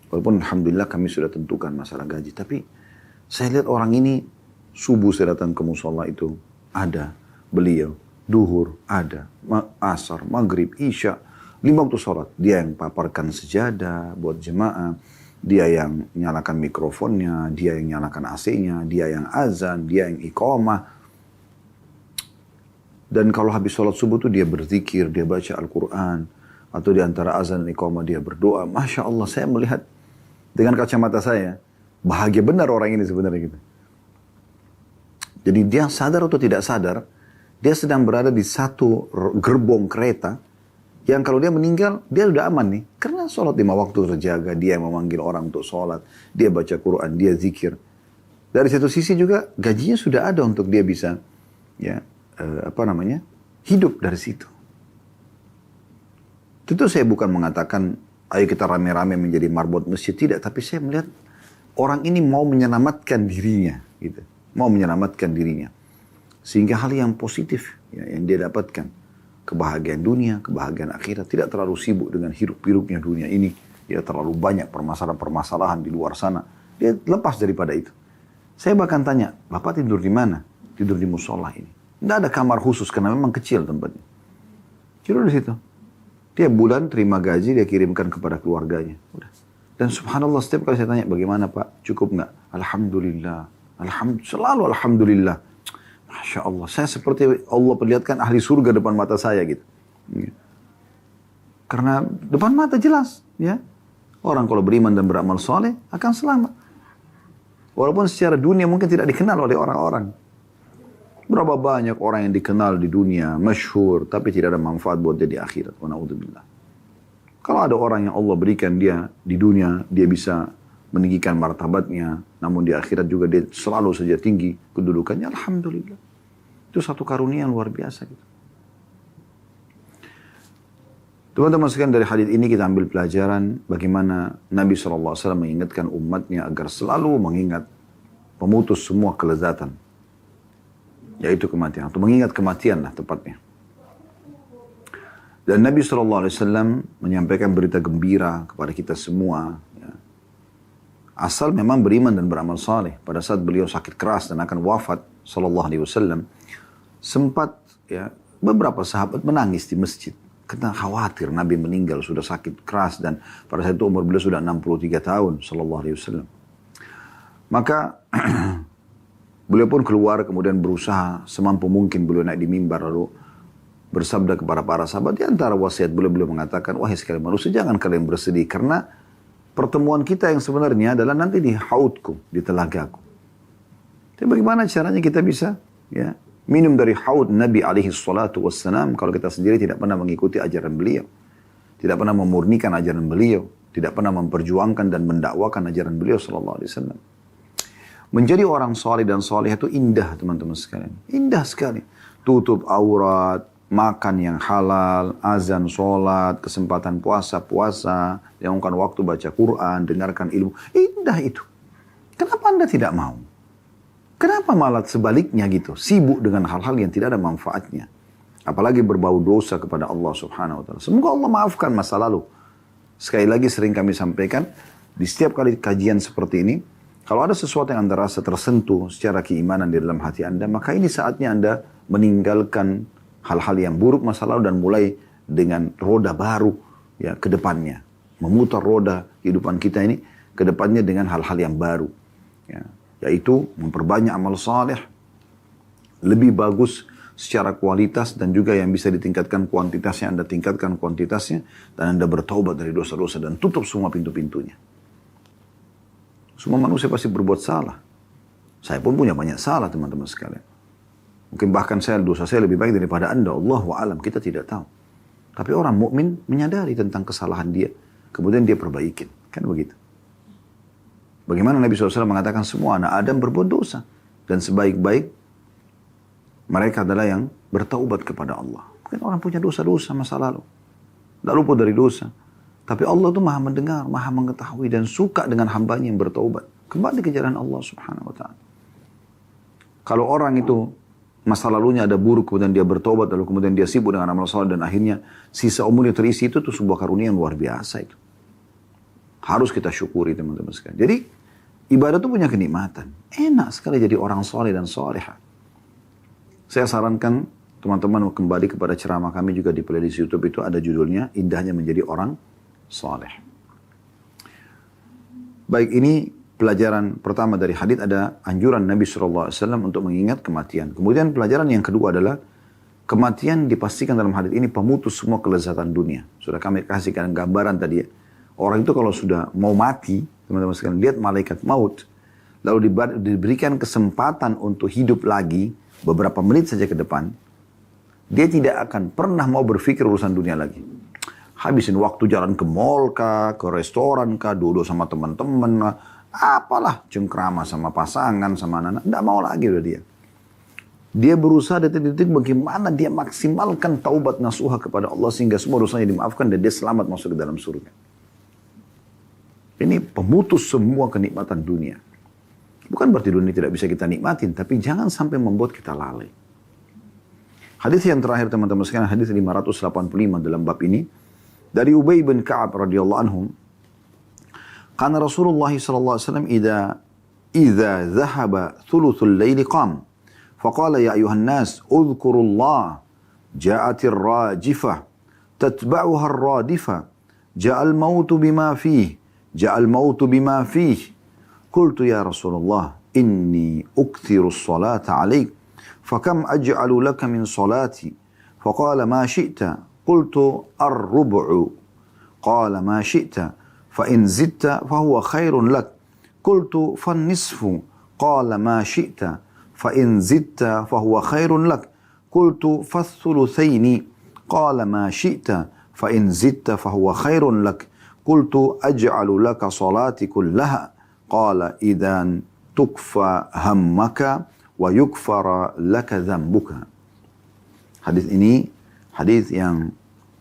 S2: Walaupun alhamdulillah kami sudah tentukan masalah gaji. Tapi saya lihat orang ini subuh saya datang ke musola itu ada beliau, duhur ada, asar, maghrib, isya, 5 waktu sholat. Dia yang paparkan sejadah buat jemaah, dia yang nyalakan mikrofonnya, dia yang nyalakan AC-nya, dia yang azan, dia yang iqamah. Dan kalau habis sholat subuh tuh dia berzikir, dia baca Al-Quran. Atau di antara azan dan iqamah dia berdoa. Masya Allah, saya melihat dengan kacamata saya, bahagia benar orang ini sebenarnya gitu. Jadi dia sadar atau tidak sadar, dia sedang berada di satu gerbong kereta, yang kalau dia meninggal, dia sudah aman nih. Karena sholat 5 waktu terjaga, dia yang memanggil orang untuk sholat, dia baca Quran, dia zikir. Dari satu sisi juga, gajinya sudah ada untuk dia bisa, ya, hidup dari situ. Tentu saya bukan mengatakan ayo kita rame-rame menjadi marbot masjid, tidak, tapi saya melihat orang ini mau menyelamatkan dirinya gitu. Mau menyelamatkan dirinya. Sehingga hal yang positif ya, yang dia dapatkan, kebahagiaan dunia, kebahagiaan akhirat, tidak terlalu sibuk dengan hiruk-pikuknya dunia ini. Dia terlalu banyak permasalahan-permasalahan di luar sana. Dia lepas daripada itu. Saya bahkan tanya, Bapak tidur di mana? Tidur di musola ini. Tidak ada kamar khusus karena memang kecil tempatnya. Tidur di situ. Dia bulan terima gaji, dia kirimkan kepada keluarganya. Udah. Dan subhanallah setiap kali saya tanya, bagaimana Pak? Cukup nggak? Alhamdulillah. Selalu alhamdulillah. Masya Allah. Saya seperti Allah perlihatkan ahli surga depan mata saya gitu. Karena depan mata jelas. Ya. Orang kalau beriman dan beramal soleh akan selamat. Walaupun secara dunia mungkin tidak dikenal oleh orang-orang. Berapa banyak orang yang dikenal di dunia, masyhur, tapi tidak ada manfaat buat dia di akhirat. Wa na'udzubillah. Kalau ada orang yang Allah berikan dia di dunia, dia bisa meninggikan martabatnya, namun di akhirat juga dia selalu saja tinggi kedudukannya, alhamdulillah. Itu satu karunia yang luar biasa gitu. Teman-teman sekalian, dari hadis ini kita ambil pelajaran bagaimana Nabi SAW mengingatkan umatnya agar selalu mengingat pemutus semua kelezatan. Yaitu kematian, atau mengingat kematian lah tepatnya. Dan Nabi SAW menyampaikan berita gembira kepada kita semua. Ya. Asal memang beriman dan beramal saleh. Pada saat beliau sakit keras dan akan wafat SAW, sempat ya beberapa sahabat menangis di masjid. Karena khawatir Nabi meninggal, sudah sakit keras, dan pada saat itu umur beliau sudah 63 tahun SAW. Maka beliau pun keluar, kemudian berusaha semampu mungkin beliau naik di mimbar, lalu bersabda kepada para sahabat. Di antara wasiat beliau mengatakan, wahai sekalian manusia, jangan kalian bersedih, karena pertemuan kita yang sebenarnya adalah nanti di haudku, di telagaku. Tapi bagaimana caranya kita bisa ya minum dari haud Nabi SAW kalau kita sendiri tidak pernah mengikuti ajaran beliau, tidak pernah memurnikan ajaran beliau, tidak pernah memperjuangkan dan mendakwakan ajaran beliau SAW. Menjadi orang soleh dan soleh itu indah, teman-teman sekalian. Indah sekali. Tutup aurat, makan yang halal, azan, sholat, kesempatan puasa, luangkan waktu baca Quran, dengarkan ilmu. Indah itu. Kenapa Anda tidak mau? Kenapa malah sebaliknya gitu? Sibuk dengan hal-hal yang tidak ada manfaatnya. Apalagi berbau dosa kepada Allah Subhanahu wa Ta'ala. Semoga Allah maafkan masa lalu. Sekali lagi sering kami sampaikan, di setiap kali kajian seperti ini, kalau ada sesuatu yang Anda rasa tersentuh secara keimanan di dalam hati Anda, maka ini saatnya Anda meninggalkan hal-hal yang buruk masa lalu dan mulai dengan roda baru ya ke depannya. Memutar roda kehidupan kita ini ke depannya dengan hal-hal yang baru. Ya, yaitu memperbanyak amal saleh, lebih bagus secara kualitas dan juga yang bisa ditingkatkan kuantitasnya, Anda tingkatkan kuantitasnya, dan Anda bertaubat dari dosa-dosa dan tutup semua pintu-pintunya. Semua manusia pasti berbuat salah. Saya pun punya banyak salah, teman-teman sekalian. Mungkin bahkan dosa saya lebih baik daripada Anda. Allahu a'lam, kita tidak tahu. Tapi orang mukmin menyadari tentang kesalahan dia, kemudian dia perbaikin. Kan begitu. Bagaimana Nabi SAW mengatakan semua anak Adam berbuat dosa. Dan sebaik-baik mereka adalah yang bertaubat kepada Allah. Mungkin orang punya dosa-dosa masa lalu. Tidak luput dari dosa. Tapi Allah itu maha mendengar, maha mengetahui dan suka dengan hambanya yang bertaubat. Kembali ke jalan Allah subhanahu wa ta'ala. Kalau orang itu masa lalunya ada buruk, kemudian dia bertobat, lalu kemudian dia sibuk dengan amal saleh dan akhirnya sisa umurnya terisi, itu tuh sebuah karunia yang luar biasa itu. Harus kita syukuri teman-teman sekalian. Jadi ibadah itu punya kenikmatan. Enak sekali jadi orang soleh dan soleha. Saya sarankan teman-teman kembali kepada ceramah kami juga di playlist YouTube, itu ada judulnya Indahnya Menjadi Orang Soleh. Baik, ini pelajaran pertama dari hadis, ada anjuran Nabi SAW untuk mengingat kematian. Kemudian pelajaran yang kedua adalah kematian dipastikan dalam hadis ini pemutus semua kelezatan dunia. Sudah kami kasihkan gambaran tadi ya. Orang itu kalau sudah mau mati, teman-teman sekalian, lihat malaikat maut, lalu diberikan kesempatan untuk hidup lagi beberapa menit saja ke depan, dia tidak akan pernah mau berpikir urusan dunia lagi. Habisin waktu jalan ke mall kah, ke restoran kah, duduk sama teman-teman, apalah, cengkrama sama pasangan, sama anak-anak, tidak mau lagi udah dia. Dia berusaha detik-detik bagaimana dia maksimalkan taubat nasuha kepada Allah sehingga semua dosanya dimaafkan dan dia selamat masuk ke dalam surga. Ini pemutus semua kenikmatan dunia. Bukan berarti dunia tidak bisa kita nikmatin, tapi jangan sampai membuat kita lalai. Hadis yang terakhir teman-teman sekalian, hadis 585 dalam bab ini, dari Ubay bin Ka'ab radhiyallahu anhu, karena Rasulullah sallallahu alaihi wasallam idza dhahaba thuluthul laili qam, faqala ya ayuhan nas udhkurullah, ja'atir rajifah, tatba'uha ar-radifah, ja'al mautu bima fihi, ja'al mautu bima fihi. Qultu ya Rasulullah, inni ukthiru as-salata 'alaik, fakam aj'alu laka min salati? Faqala ma syi'ta. Qultu ar-rub'u. Qala ma syi'ta. فإن زدت فهو خير لك. قلت فالنصف. قال ما شئت. فإن زدت فهو خير لك. قلت فالثلثين. قال ما شئت. فإن زدت فهو خير لك. قلت أجعل لك صلاتي كلها. قال إذا تكفى همك ويكفر لك ذنبك. Hadis ini hadis yang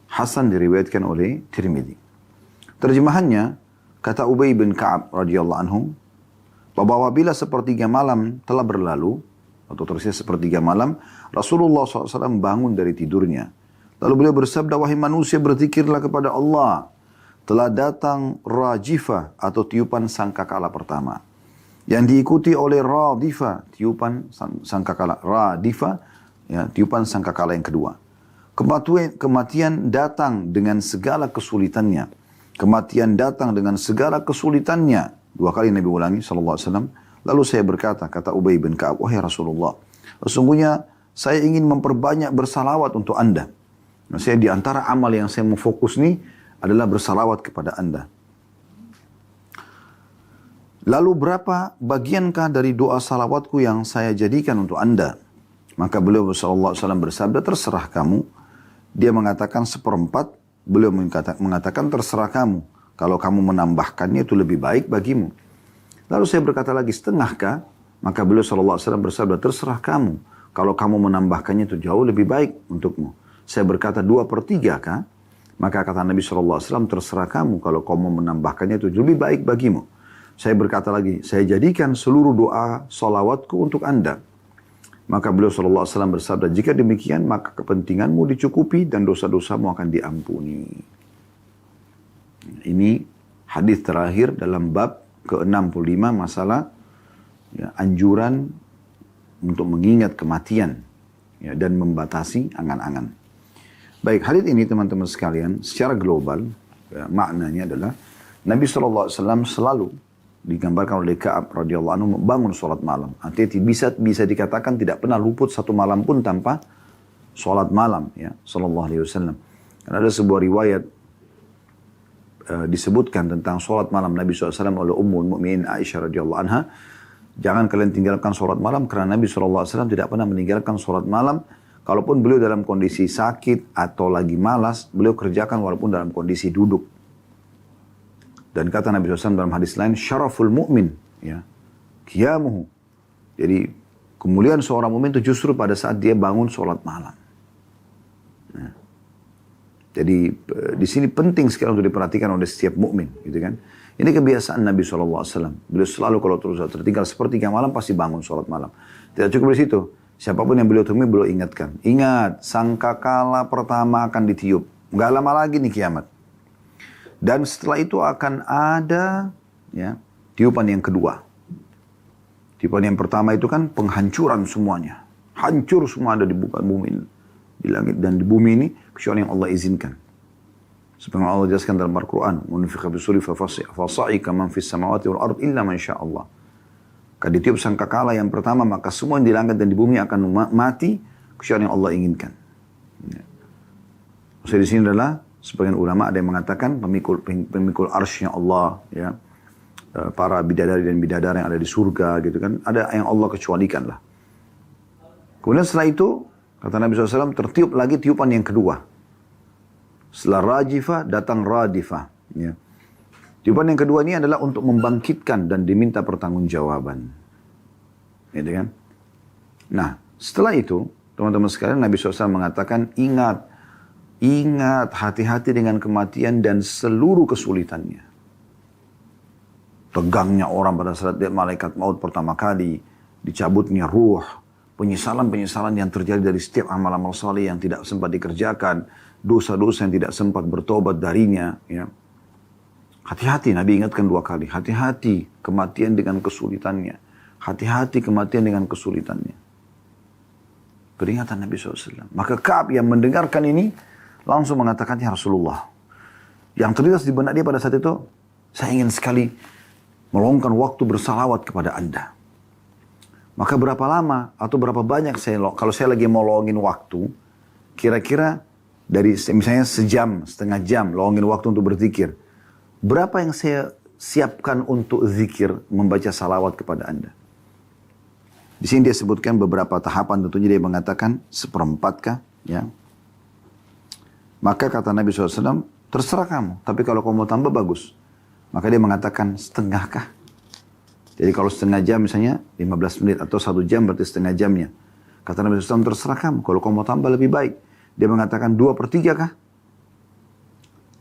S2: hasan diriwayatkan oleh Tirmidzi. Terjemahannya, kata Ubay bin Ka'ab radhiyallahu anhu, bahwa apabila sepertiga malam telah berlalu, atau tersisa sepertiga malam, Rasulullah SAW bangun dari tidurnya. Lalu beliau bersabda, wahai manusia, berzikirlah kepada Allah. Telah datang rajifah atau tiupan sangkakala pertama. Yang diikuti oleh radifah, tiupan sangkakala. Radifah, ya, tiupan sangkakala yang kedua. Kematian datang dengan segala kesulitannya. Kematian datang dengan segala kesulitannya. Dua kali Nabi ulangi sallallahu alaihi wasallam. Lalu saya berkata, kata Ubay bin Ka'ab, wahai Rasulullah, sesungguhnya saya ingin memperbanyak bersalawat untuk Anda. Nah, saya di antara amal yang saya mau fokus nih adalah bersalawat kepada Anda. Lalu berapa bagiankah dari doa salawatku yang saya jadikan untuk Anda? Maka beliau sallallahu alaihi wasallam bersabda, terserah kamu. Dia mengatakan 1/4. Beliau mengatakan terserah kamu. Kalau kamu menambahkannya itu lebih baik bagimu. Lalu saya berkata lagi, 1/2 kah? Maka beliau sallallahu alaihi wasallam bersabda, terserah kamu. Kalau kamu menambahkannya itu jauh lebih baik untukmu. Saya berkata 2/3 kah? Maka kata Nabi sallallahu alaihi wasallam, terserah kamu. Kalau kamu menambahkannya itu lebih baik bagimu. Saya berkata lagi, saya jadikan seluruh doa salawatku untuk Anda. Maka beliau sallallahu alaihi wasallam bersabda, jika demikian maka kepentinganmu dicukupi dan dosa-dosamu akan diampuni. Ini hadis terakhir dalam bab ke-65 masalah ya, anjuran untuk mengingat kematian ya, dan membatasi angan-angan. Baik, hadis ini teman-teman sekalian secara global ya, maknanya adalah Nabi sallallahu alaihi wasallam selalu digambarkan oleh Ka'ab radhiyallahu anhu bangun sholat malam. Artinya bisa dikatakan tidak pernah luput satu malam pun tanpa sholat malam ya sallallahu alaihi wasallam. Karena ada sebuah riwayat disebutkan tentang sholat malam Nabi SAW oleh Ummul Mukminin Aisyah radhiyallahu anha. Jangan kalian tinggalkan sholat malam karena Nabi SAW tidak pernah meninggalkan sholat malam. Kalaupun beliau dalam kondisi sakit atau lagi malas, beliau kerjakan walaupun dalam kondisi duduk. Dan kata Nabi SAW dalam hadis lain, syaraful mu'min, ya, qiyamuhu. Jadi kemuliaan seorang mukmin itu justru pada saat dia bangun sholat malam. Jadi di sini penting sekali untuk diperhatikan oleh setiap mukmin, gitu kan? Ini kebiasaan Nabi SAW. Beliau selalu kalau tertinggal sepertiga malam pasti bangun sholat malam. Tidak cukup di situ. Siapapun yang beliau temui beliau ingatkan. Ingat, sangkakala pertama akan ditiup. Nggak lama lagi nih kiamat. Dan setelah itu akan ada ya tiupan yang kedua. Tiupan yang pertama itu kan penghancuran semuanya. Hancur semua ada di bumi, di langit dan di bumi ini kecuali yang Allah izinkan. Seperti Allah jelaskan dalam Al-Quran, "Munfiqa bisuri fasa'iqa man fis samawati wal ard illa man syaa Allah." Kalau ditiup sangkakala yang pertama maka semua yang di langit dan di bumi akan mati kecuali yang Allah inginkan. Ya. Maksudnya di sini adalah sebagian ulama ada yang mengatakan pemikul arsy-Nya Allah, ya, para bidadari dan bidadara yang ada di surga gitu kan, ada yang Allah kecualikan lah. Kemudian setelah itu kata Nabi SAW tertiup lagi tiupan yang kedua. Setelah rajifah datang radifah. Ya. Tiupan yang kedua ini adalah untuk membangkitkan dan diminta pertanggungjawaban. Gitu kan? Nah, setelah itu teman-teman sekalian Nabi SAW mengatakan ingat hati-hati dengan kematian dan seluruh kesulitannya. Tegangnya orang pada saat lihat malaikat maut pertama kali, dicabutnya ruh, penyesalan-penyesalan yang terjadi dari setiap amal-amal saleh yang tidak sempat dikerjakan, dosa-dosa yang tidak sempat bertobat darinya. Ya. Hati-hati, Nabi ingatkan 2 kali. Hati-hati kematian dengan kesulitannya. Hati-hati kematian dengan kesulitannya. Peringatan Nabi SAW. Maka Ka'ab yang mendengarkan ini langsung mengatakan, "Ya Rasulullah." Yang terlintas di benak dia pada saat itu, "Saya ingin sekali meluangkan waktu bersalawat kepada Anda." Maka berapa lama atau berapa banyak kalau saya lagi mau luangin waktu, kira-kira dari misalnya sejam, setengah jam luangin waktu untuk berzikir. Berapa yang saya siapkan untuk zikir membaca salawat kepada Anda? Di sini dia sebutkan beberapa tahapan, tentunya dia mengatakan 1/4 kah? Ya. Maka kata Nabi SAW, terserah kamu, tapi kalau kamu mau tambah bagus. Maka dia mengatakan 1/2 kah? Jadi kalau setengah jam misalnya 15 menit atau 1 jam berarti setengah jamnya. Kata Nabi SAW, terserah kamu, kalau kamu mau tambah lebih baik. Dia mengatakan 2/3 kah?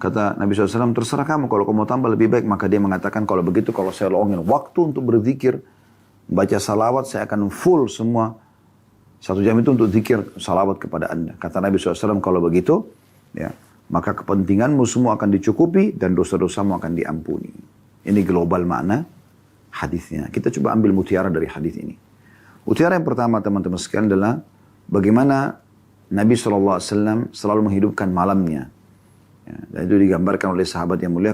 S2: Kata Nabi SAW, terserah kamu, kalau kamu mau tambah lebih baik. Maka dia mengatakan, kalau begitu kalau saya luangin waktu untuk berzikir, baca salawat, saya akan full semua 1 jam itu untuk zikir salawat kepada Anda. Kata Nabi SAW, kalau begitu, ya, maka kepentinganmu semua akan dicukupi dan dosa-dosamu akan diampuni. Ini global makna hadisnya. Kita coba ambil mutiara dari hadis ini. Mutiara yang pertama teman-teman sekalian adalah bagaimana Nabi SAW selalu menghidupkan malamnya. Ya, dan itu digambarkan oleh sahabat yang mulia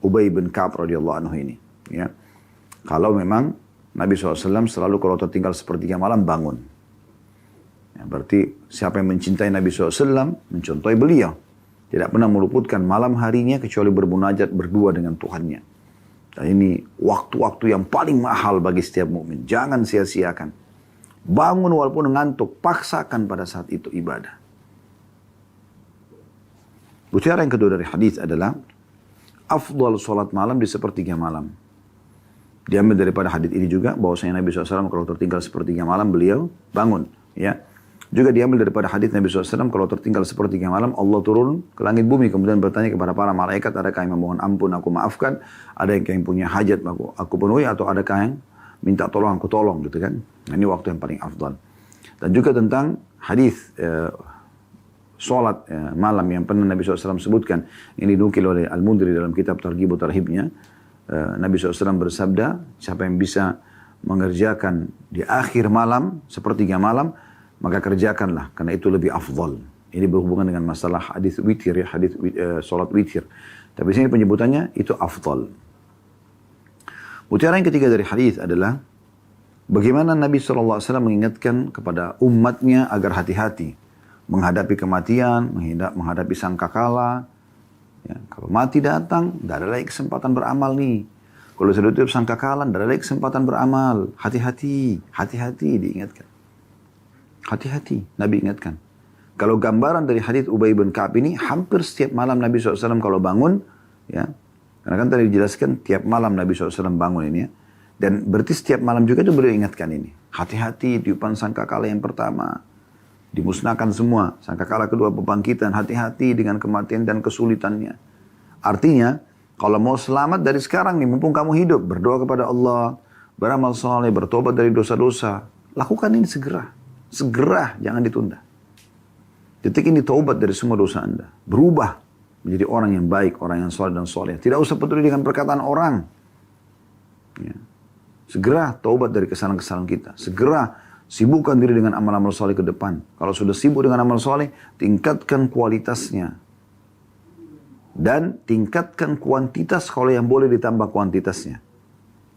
S2: Ubay bin Ka'ab radhiyallahu anhu ini. Ya. Kalau memang Nabi SAW selalu kalau tertinggal sepertiga malam bangun. Ya, berarti siapa yang mencintai Nabi SAW mencontohi beliau. Tidak pernah meluputkan malam harinya kecuali bermunajat berdua dengan Tuhannya. Dan ini waktu-waktu yang paling mahal bagi setiap mukmin. Jangan sia-siakan. Bangun walaupun ngantuk, paksakan pada saat itu ibadah. Mutiara yang kedua dari hadis adalah afdal salat malam di sepertiga malam. Diambil daripada hadis ini juga bahwasanya Nabi SAW kalau tertinggal sepertiga malam beliau bangun. Ya. Juga diambil daripada hadis Nabi SAW kalau tertinggal sepertiga malam Allah turun ke langit bumi kemudian bertanya kepada para malaikat, adakah yang memohon ampun aku maafkan, ada yang punya hajat aku penuhi, atau adakah yang minta tolong aku tolong gitu kan. Nah, ini waktu yang paling afdal. Dan juga tentang hadis salat malam yang pernah Nabi SAW sebutkan, ini dinukil oleh Al-Mundhiri dalam kitab Targhib wa Tarhibnya. Nabi SAW bersabda, siapa yang bisa mengerjakan di akhir malam sepertiga malam, maka kerjakanlah, karena itu lebih afdal. Ini berhubungan dengan masalah hadis witir, ya, hadis salat witir. Tapi sini penyebutannya itu afdal. Mutiara yang ketiga dari hadis adalah bagaimana Nabi SAW mengingatkan kepada umatnya agar hati-hati menghadapi kematian, menghadapi sangkakala. Ya, kalau mati datang, tidak ada lagi kesempatan beramal nih. Kalau sudah tutup sangkakala, tidak ada lagi kesempatan beramal. Hati-hati, hati-hati diingatkan. Hati-hati, Nabi ingatkan. Kalau gambaran dari hadis Ubay bin Ka'ab ini, hampir setiap malam Nabi SAW kalau bangun, ya, karena kan tadi dijelaskan tiap malam Nabi SAW bangun ini ya, dan berarti setiap malam juga itu beliau ingatkan ini. Hati-hati tiupan sangkakala yang pertama. dimusnahkan semua. Sangkakala kedua pembangkitan, hati-hati dengan kematian dan kesulitannya. Artinya, kalau mau selamat dari sekarang nih, mumpung kamu hidup, berdoa kepada Allah, beramal saleh, bertobat dari dosa-dosa. Lakukan ini segera. Segera, jangan ditunda. Detik ini taubat dari semua dosa Anda. Berubah menjadi orang yang baik, orang yang saleh dan saleh. Tidak usah peduli dengan perkataan orang. Ya. Segera taubat dari kesalahan-kesalahan kita. Segera sibukkan diri dengan amal-amal saleh ke depan. Kalau sudah sibuk dengan amal saleh, tingkatkan kualitasnya. Dan tingkatkan kuantitas kalau yang boleh ditambah kuantitasnya.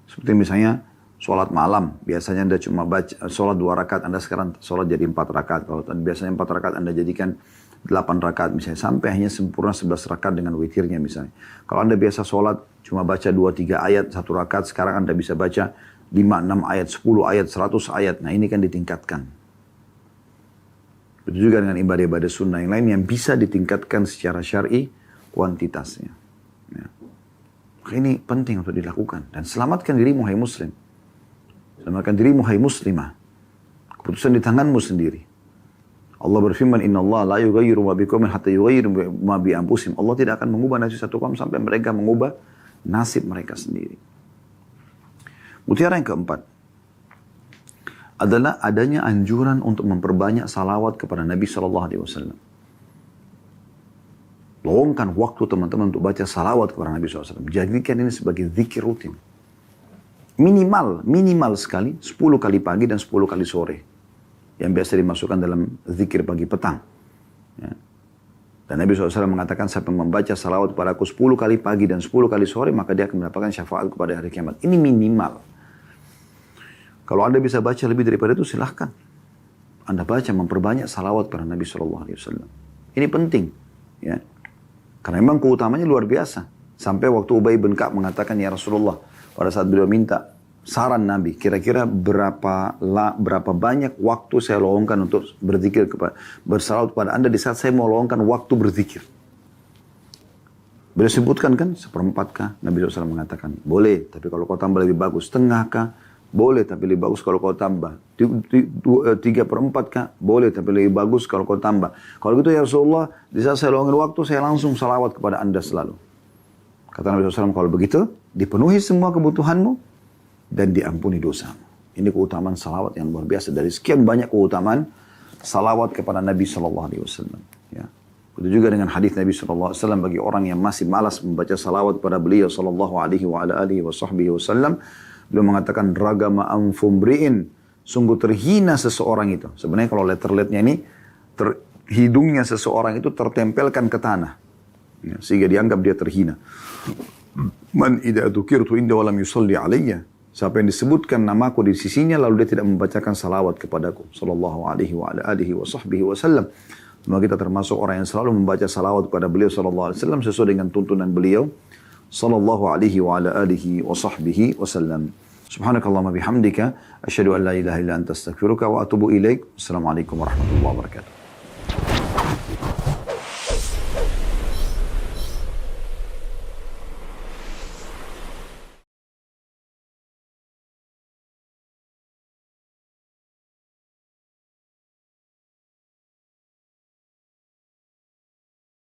S2: Seperti misalnya sholat malam. Biasanya Anda cuma baca sholat 2 rakaat. Anda sekarang sholat jadi 4 rakaat. Kalau biasanya 4 rakaat Anda jadikan 8 rakaat misalnya. Sampai hanya sempurna 11 rakaat dengan witirnya misalnya. Kalau Anda biasa sholat cuma baca 2-3 ayat 1 rakaat. Sekarang Anda bisa baca 5-6 ayat, 10 ayat, 100 ayat. Nah ini kan ditingkatkan. Begitu juga dengan ibadah-ibadah sunnah yang lain yang bisa ditingkatkan secara syar'i kuantitasnya. Ya. Ini penting untuk dilakukan. Dan selamatkan dirimu, hai muslim. Selamatkan dirimu, hai muslimah. Keputusan di tanganmu sendiri. Allah berfirman, Inna Allah la yughayyiru ma biqaumin hatta yughayyiru ma bi anfusihim. Allah tidak akan mengubah nasib satu kaum sampai mereka mengubah nasib mereka sendiri. Mutiara yang keempat adalah adanya anjuran untuk memperbanyak salawat kepada Nabi SAW. Luangkan waktu teman-teman untuk baca salawat kepada Nabi SAW. Jadikan ini sebagai zikir rutin. Minimal sekali 10 kali pagi dan 10 kali sore. Yang biasa dimasukkan dalam zikir pagi petang. Ya. Dan Nabi SAW mengatakan siapa membaca salawat kepada aku 10 kali pagi dan 10 kali sore, maka dia akan mendapatkan syafaat kepada hari kiamat. Ini minimal. Kalau Anda bisa baca lebih daripada itu silahkan. Anda baca memperbanyak salawat kepada Nabi SAW. Ini penting. Ya. Karena memang keutamanya luar biasa. Sampai waktu Ubay bin Ka'ab mengatakan, ya Rasulullah, pada saat beliau minta saran Nabi, kira-kira berapa banyak waktu saya luangkan untuk berzikir, bersalawat kepada Anda di saat saya mau luangkan waktu berzikir. Beliau sebutkan kan, 1/4 kah? Nabi SAW mengatakan, boleh, tapi kalau kau tambah lebih bagus. 1/2 kah? Boleh, tapi lebih bagus kalau kau tambah. 3/4 kah? Boleh, tapi lebih bagus kalau kau tambah. Kalau gitu ya Rasulullah, di saat saya luangkan waktu, saya langsung salawat kepada Anda selalu. Kata Nabi SAW, kalau begitu, dipenuhi semua kebutuhanmu dan diampuni dosamu. Ini keutamaan salawat yang luar biasa. Dari sekian banyak keutamaan salawat kepada Nabi SAW. Ya. Itu juga dengan hadis Nabi SAW bagi orang yang masih malas membaca salawat kepada beliau SAW. Beliau mengatakan, ragama anfumri'in. Sungguh terhina seseorang itu. Sebenarnya kalau letterletnya ini, hidungnya seseorang itu tertempelkan ke tanah. Ya, sehingga dianggap dia terhina. Man idza dzukirtu inda wa lam yusalli alayya. Siapa yang disebutkan namaku di sisinya lalu dia tidak membacakan salawat kepadaku sallallahu alaihi wa ala alihi wa sahbihi wasallam. Maka kita termasuk orang yang selalu membaca salawat kepada beliau sallallahu alaihi wasallam sesuai dengan tuntunan beliau sallallahu alaihi wa ala alihi wa sahbihi wasallam. Subhanakallahumma bihamdika asyhadu an la ilaha illa anta astaghfiruka wa atubu ilaik. Assalamualaikum warahmatullahi wabarakatuh.